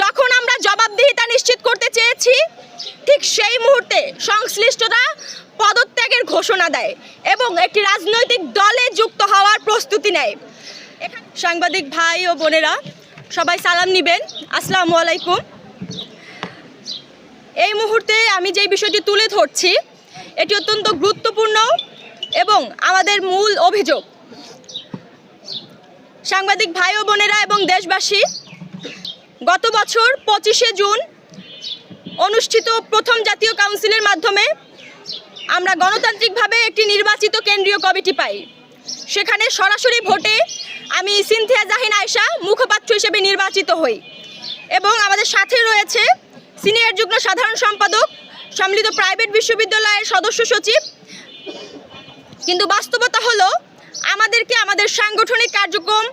যখন আমরা জবাবদিহিতা নিশ্চিত করতে চেয়েছি, ঠিক সেই মুহূর্তে সংশ্লিষ্টতা পদত্যাগের ঘোষণা দেয় এবং একটি রাজনৈতিক দলে যুক্ত হওয়ার প্রস্তুতি নেয়। সাংবাদিক ভাই ও বোনেরা সবাই সালাম নিবেন, আসসালামু আলাইকুম। এই মুহূর্তে আমি যে বিষয়টি তুলে ধরছি এটি অত্যন্ত গুরুত্বপূর্ণ এবং আমাদের মূল অভিযোগ। সাংবাদিক ভাই ও বোনেরা এবং দেশবাসী, গত বছর 25শে জুন অনুষ্ঠিত প্রথম জাতীয় কাউন্সিলের মাধ্যমে আমরা গণতান্ত্রিকভাবে একটি নির্বাচিত কেন্দ্রীয় কমিটি পাই। সেখানে সরাসরি ভোটে আমি সিনথিয়া জাহিন আয়েশা মুখপাত্র হিসেবে নির্বাচিত হই এবং আমাদের সাথে রয়েছে সিনিয়র যুগ্ম সাধারণ সম্পাদক, সম্মিলিত প্রাইভেট বিশ্ববিদ্যালয়ের সদস্য সচিব। কিন্তু বাস্তবতা হলো আমাদেরকে আমাদের সাংগঠনিক কার্যক্রম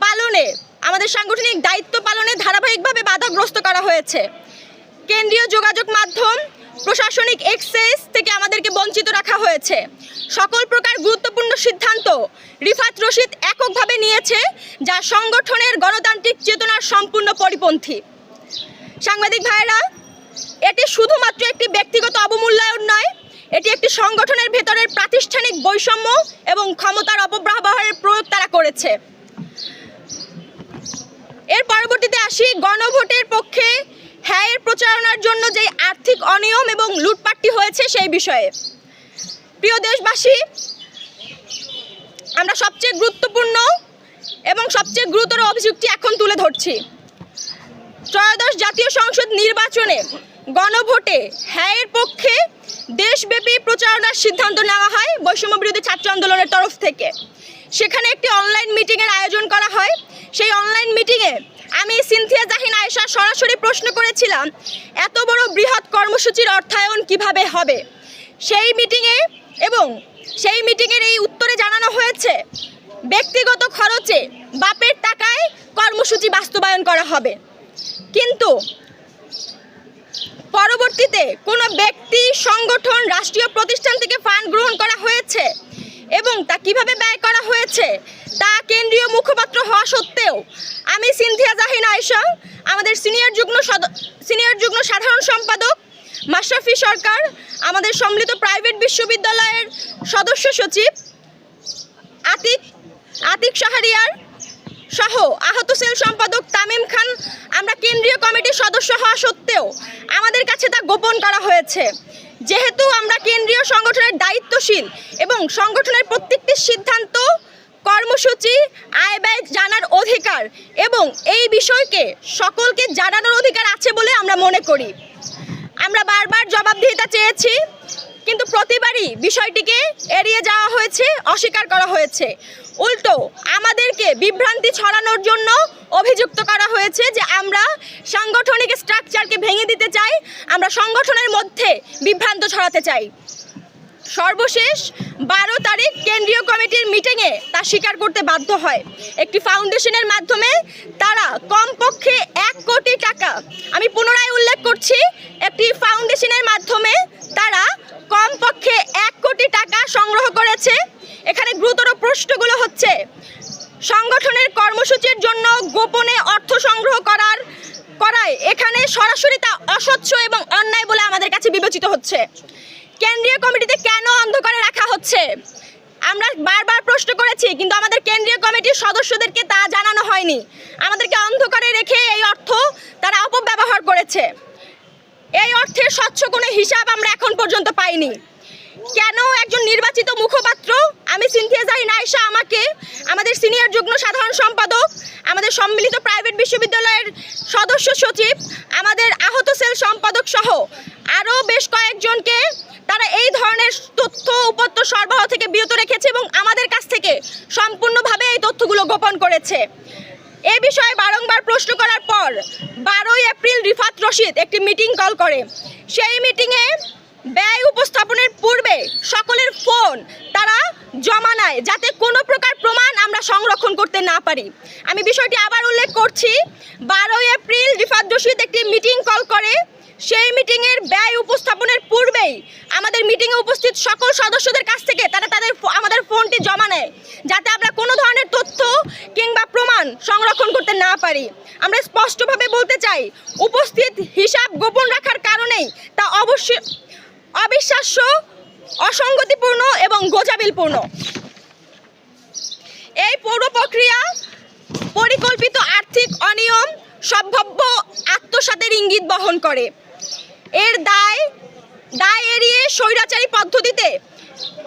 পালনে, আমাদের সাংগঠনিক দায়িত্ব পালনে ধারাবাহিকভাবে বাধাগ্রস্ত করা হয়েছে। কেন্দ্রীয় যোগাযোগ মাধ্যম, প্রশাসনিক এক্সেস থেকে আমাদেরকে বঞ্চিত রাখা হয়েছে। সকল প্রকার গুরুত্বপূর্ণ সিদ্ধান্ত রিফাত রশিদ এককভাবে নিয়েছে, যা সংগঠনের গণতান্ত্রিক চেতনার সম্পূর্ণ পরিপন্থী। সাংবাদিক ভাইয়েরা, এটি শুধুমাত্র একটি ব্যক্তিগত অবমূল্যায়ন নয়, এটি একটি সংগঠনের ভেতরের প্রাতিষ্ঠানিক বৈষম্য এবং ক্ষমতার অপব্যবহারের প্রয়োগ তারা করেছে। এর পরবর্তীতে আসি গণভোটের পক্ষে হ্যাঁয়ের প্রচারণার জন্য যে আর্থিক অনিয়ম এবং লুটপাটটি হয়েছে সেই বিষয়ে। প্রিয় দেশবাসী, আমরা সবচেয়ে গুরুত্বপূর্ণ এবং সবচেয়ে গুরুতর অভিযোগটি এখন তুলে ধরছি। ত্রয়োদশ জাতীয় সংসদ নির্বাচনে গণভোটে হ্যাঁয়ের পক্ষে দেশব্যাপী প্রচারণার সিদ্ধান্ত নেওয়া হয় বৈষম্য বিরোধী ছাত্র আন্দোলনের তরফ থেকে। সেখানে একটি অনলাইন মিটিংয়ের আয়োজন করা হয়। সেই অনলাইন মিটিংয়ে আমি সিনথিয়া জাহিন আয়েশা সরাসরি প্রশ্ন করেছিলাম, এত বড় বৃহৎ কর্মসূচির অর্থায়ন কিভাবে হবে। সেই মিটিংয়ের এই উত্তরে জানানো হয়েছে, ব্যক্তিগত খরচে বাপের টাকায় কর্মসূচি বাস্তবায়ন করা হবে। কিন্তু পরবর্তীতে কোনো ব্যক্তি, সংগঠন, রাষ্ট্রীয় প্রতিষ্ঠান থেকে ফান্ড গ্রহণ করা হয়েছে এবং তা কিভাবে ব্যয় করা হয়েছে তা কেন্দ্রীয় মুখপাত্র হওয়া সত্ত্বেও আমি সিনথিয়া জাহিন আয়েশা, আমাদের সিনিয়র যুগ্ম সাধারণ সম্পাদক মাশরাফি সরকার, আমাদের সম্মিলিত প্রাইভেট বিশ্ববিদ্যালয়ের সদস্য সচিব আতিক শাহরিয়ার সহ আহত সেল সম্পাদক তামিম খান, আমরা কেন্দ্রীয় কমিটির সদস্য হওয়া সত্ত্বেও আমাদের কাছে তা গোপন করা হয়েছে। যেহেতু আমরা কেন্দ্রীয় সংগঠনের দায়িত্বশীল এবং সংগঠনের প্রত্যেকটি সিদ্ধান্ত, কর্মসূচি, আয় ব্যয় জানার অধিকার এবং এই বিষয়কে সকলকে জানানোর অধিকার আছে বলে আমরা মনে করি। আমরা বারবার জবাবদিহিতা চেয়েছি, কিন্তু প্রতিবারই বিষয়টিকে এড়িয়ে যাওয়া হয়েছে, অস্বীকার করা হয়েছে। উল্টো আমাদেরকে বিভ্রান্তি ছড়ানোর জন্য অভিযুক্ত করা হয়েছে যে আমরা সাংগঠনিক স্ট্রাকচারকে ভেঙে দিতে চাই, আমরা সংগঠনের মধ্যে বিভ্রান্ত ছড়াতে চাই। সর্বশেষ 12 তারিখ কেন্দ্রীয় কমিটির মিটিংয়ে তা স্বীকার করতে বাধ্য হয়। একটি ফাউন্ডেশনের মাধ্যমে তারা কমপক্ষে 1 কোটি টাকা, আমি পুনরায় উল্লেখ করছি, একটি ফাউন্ডেশনের মাধ্যমে তারা কমপক্ষে 1 কোটি টাকা সংগ্রহ করেছে। এখানে গুরুতর প্রশ্নগুলো হচ্ছে, সংগঠনের কর্মসূচির জন্য গোপনে অর্থ সংগ্রহ করায় এখানে সরাসরি তা অস্বচ্ছ এবং অন্যায় বলে আমাদের কাছে বিবেচিত হচ্ছে। কেন্দ্রীয় কমিটিতে কেন অন্ধকারে রাখা হচ্ছে আমরা বারবার প্রশ্ন করেছি, কিন্তু আমাদের কেন্দ্রীয় কমিটির সদস্যদেরকে তা জানানো হয়নি। আমাদেরকে অন্ধকারে রেখে এই অর্থ তারা অপব্যবহার করেছে। এই অর্থের স্বচ্ছ কোনো হিসাব আমরা এখন পর্যন্ত পাইনি। কেন একজন নির্বাচিত মুখপাত্র, আমি সিনথিয়া জাহিন আয়েশা, আমাকে আমাদের সিনিয়র যুগ্ম সাধারণ সম্পাদক, আমাদের সম্মিলিত প্রাইভেট বিশ্ববিদ্যালয়ের সদস্য সচিব, আমাদের আহত সেল সম্পাদক সহ আরও বেশ কয়েকজনকে তারা এই ধরনের তথ্য উপাত্ত সরবরাহ থেকে বিরত রেখেছে এবং আমাদের কাছ থেকে সম্পূর্ণভাবে এই তথ্যগুলো গোপন করেছে। এ বিষয়ে বারংবার প্রশ্ন করার পর 12 এপ্রিল রিফাত রশিদ একটি মিটিং কল করে। সেই মিটিংয়ে ব্যয় উপস্থাপনের পূর্বে সকলের ফোন তারা জমা নেয়, যাতে কোনো প্রকার প্রমাণ আমরা সংরক্ষণ করতে না পারি। আমি বিষয়টি আবার উল্লেখ করছি, 12 এপ্রিল রিফাত রশিদ একটি মিটিং কল করে সেই মিটিংয়ের ব্যয় উপস্থাপনের পূর্বেই আমাদের মিটিংয়ে উপস্থিত সকল সদস্যদের কাছ থেকে তারা আমাদের ফোনটি জমা নেয়, যাতে আমরা কোনো ধরনের তথ্য কিংবা প্রমাণ সংরক্ষণ করতে না পারি। আমরা স্পষ্টভাবে বলতে চাই, উপস্থিত হিসাব গোপন রাখার কারণেই তা অবশ্যই অবিশ্বাস্য, অসঙ্গতিপূর্ণ এবং গোঁজামিলপূর্ণ। এই পৌর প্রক্রিয়া পরিকল্পিত আর্থিক অনিয়ম, সম্ভাব্য আত্মসাতের ইঙ্গিত বহন করে। এর দায় এড়িয়ে স্বৈরাচারী পদ্ধতিতে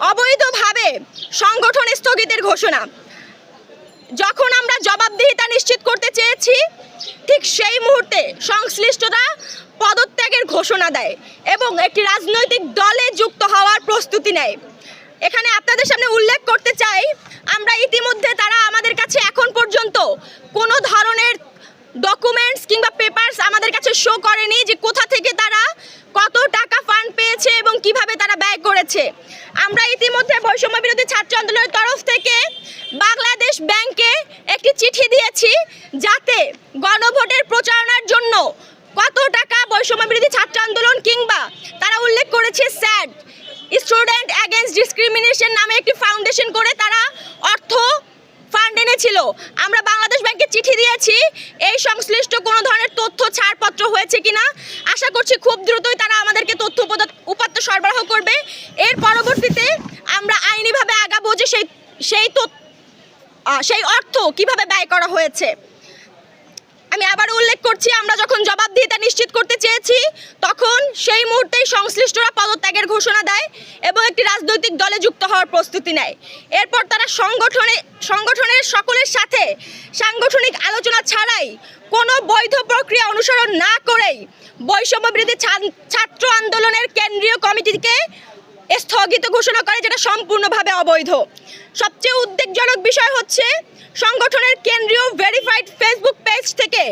অবৈধভাবে সংগঠন স্থগিতের ঘোষণা। যখন আমরা জবাবদিহিতা নিশ্চিত করতে চেয়েছি, ঠিক সেই মুহূর্তে সংশ্লিষ্টরা পদত্যাগের ঘোষণা দেয় এবং একটি রাজনৈতিক দলে যুক্ত হওয়ার প্রস্তুতি নেয়। এখানে আপনাদের সামনে উল্লেখ করতে চাই, আমরা ইতিমধ্যে তারা আমাদের কাছে এখন পর্যন্ত কোনো ধরনের ডকুমেন্টস কিংবা পেপারস আমাদের কাছে শো করেনি যে কোথা থেকে তারা কত টাকা ফান্ড পেয়েছে এবং কিভাবে তারা ব্যয় করেছে। আমরা ইতিমধ্যে বৈষম্য বিরোধী ছাত্র আন্দোলনের তরফ থেকে বাংলাদেশ ব্যাংকে একটি চিঠি দিয়েছি, যাতে গণভোটের প্রচারণার জন্য কত টাকা বৈষম্য বিরোধী ছাত্র আন্দোলন কিংবা তারা উল্লেখ করেছে স্যাড, স্টুডেন্ট এগেইনস্ট ডিসক্রিমিনেশন নামে একটি ফাউন্ডেশন করে তারা অর্থ ফান্ড এনেছিল। আমরা বাংলাদেশ ব্যাংকে চিঠি দিয়েছি, এই সংশ্লিষ্ট কোনো ধরনের তথ্য ছাড়পত্র হয়েছে কিনা। আশা করছি খুব দ্রুতই তারা আমাদেরকে তথ্য উপাত্ত সরবরাহ করবে। এর পরবর্তীতে আমরা আইনিভাবে আগাবো যে সেই অর্থ কিভাবে ব্যয় করা হয়েছে। আমি আবার উল্লেখ করছি, আমরা যখন জবাবদিহিতা নিশ্চিত করতে চেয়েছি, তখন সেই মুহূর্তেই সংশ্লিষ্টরা পদত্যাগের ঘোষণা দেয় এবং একটি রাজনৈতিক দলে যুক্ত হওয়ার প্রস্তুতি নেয়। এরপর তারা সংগঠনের সকলের সাথে সাংগঠনিক আলোচনা ছাড়াই কোনো বৈধ প্রক্রিয়া অনুসরণ না করেই বৈষম্য বিরোধী ছাত্র আন্দোলনের কেন্দ্রীয় কমিটিকে স্থগিত ঘোষণা করে, যেটা সম্পূর্ণভাবে অবৈধ। সবচেয়ে উদ্বেগজনক বিষয় হচ্ছে, সংগঠনের কেন্দ্রীয় ভেরিফাইড ফেসবুক পেজ থেকে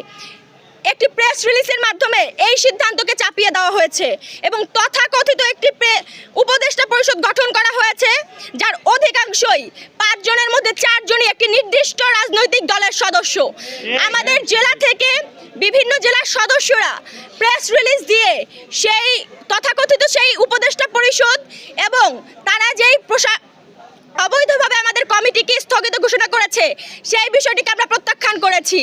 একটি প্রেস রিলিজের মাধ্যমে এই সিদ্ধান্তকে চাপিয়ে দেওয়া হয়েছে এবং তথাকথিত একটি উপদেষ্টা পরিষদ গঠন করা হয়েছে, যার অধিকাংশই 5 জনের মধ্যে 4 জনই একটি নির্দিষ্ট রাজনৈতিক দলের সদস্য। আমাদের জেলা থেকে বিভিন্ন জেলার সদস্যরা প্রেস রিলিজ দিয়ে সেই তথাকথিত সেই উপদেষ্টা পরিষদ এবং তারা যেই অবৈধভাবে আমাদের কমিটিকে স্থগিত ঘোষণা করেছে, সেই বিষয়টিকে আমরা প্রত্যাখ্যান করেছি।